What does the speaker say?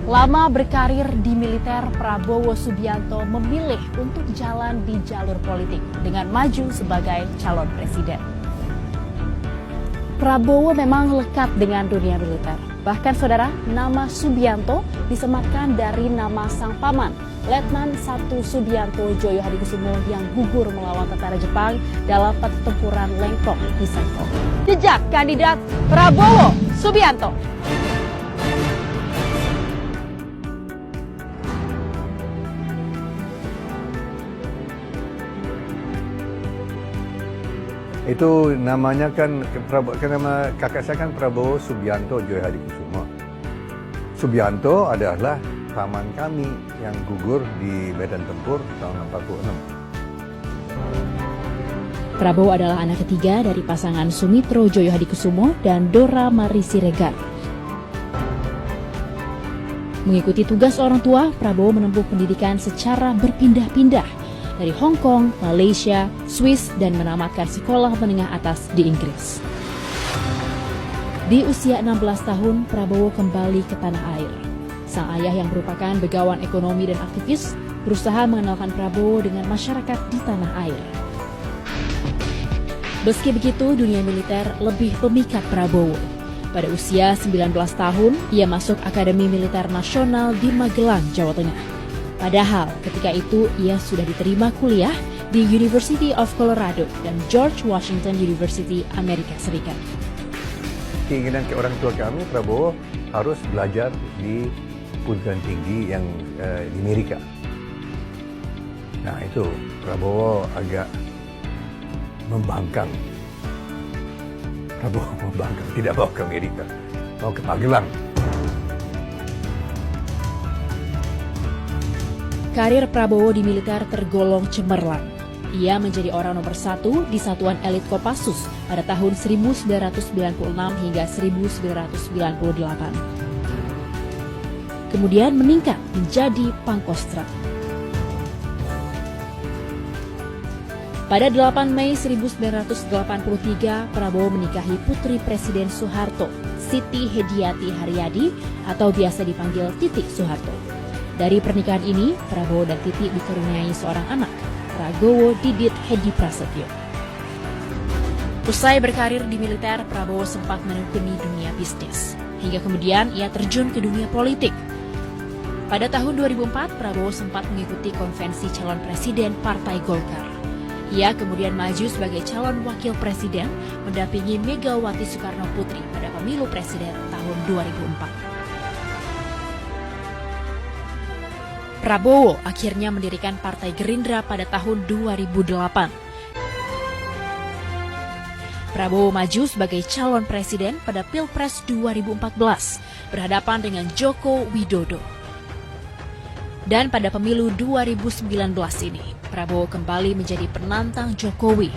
Lama berkarir di militer, Prabowo Subianto memilih untuk jalan di jalur politik dengan maju sebagai calon presiden. Prabowo memang lekat dengan dunia militer. Bahkan saudara, nama Subianto disematkan dari nama sang paman, Letnan 1 Subianto Joyo Hadikusumo yang gugur melawan tentara Jepang dalam pertempuran Lengkong di Sengkong. Jejak kandidat Prabowo Subianto. Itu namanya kan nama kakak saya kan Prabowo Subianto Joyo Hadikusumo. Subianto adalah paman kami yang gugur di medan tempur tahun 46. Prabowo adalah anak ketiga dari pasangan Sumitro Joyo Hadikusumo dan Dora Mari Siregar. Mengikuti tugas orang tua, Prabowo menempuh pendidikan secara berpindah-pindah dari Hong Kong, Malaysia, Swiss, dan menamatkan sekolah menengah atas di Inggris. Di usia 16 tahun, Prabowo kembali ke tanah air. Sang ayah yang merupakan begawan ekonomi dan aktivis berusaha mengenalkan Prabowo dengan masyarakat di tanah air. Meski begitu, dunia militer lebih memikat Prabowo. Pada usia 19 tahun, ia masuk Akademi Militer Nasional di Magelang, Jawa Tengah. Padahal ketika itu ia sudah diterima kuliah di University of Colorado dan George Washington University, Amerika Serikat. Keinginan ke orang tua kami, Prabowo harus belajar di perguruan tinggi yang di Amerika. Nah itu Prabowo agak membangkang. Prabowo membangkang, tidak mau ke Amerika, mau ke Magelang. Karir Prabowo di militer tergolong cemerlang. Ia menjadi orang nomor 1 di Satuan Elit Kopassus pada tahun 1996 hingga 1998. Kemudian meningkat menjadi Pangkostrat. Pada 8 Mei 1983, Prabowo menikahi putri Presiden Soeharto, Siti Hediati Haryadi atau biasa dipanggil Titi Soeharto. Dari pernikahan ini, Prabowo dan Titi dikaruniai seorang anak, Prabowo Didit Hedi Prasetyo. Usai berkarir di militer, Prabowo sempat menekuni dunia bisnis. Hingga kemudian ia terjun ke dunia politik. Pada tahun 2004, Prabowo sempat mengikuti konvensi calon presiden Partai Golkar. Ia kemudian maju sebagai calon wakil presiden mendampingi Megawati Soekarno Putri pada pemilu presiden tahun 2004. Prabowo akhirnya mendirikan Partai Gerindra pada tahun 2008. Prabowo maju sebagai calon presiden pada Pilpres 2014 berhadapan dengan Joko Widodo. Dan pada pemilu 2019 ini, Prabowo kembali menjadi penantang Jokowi.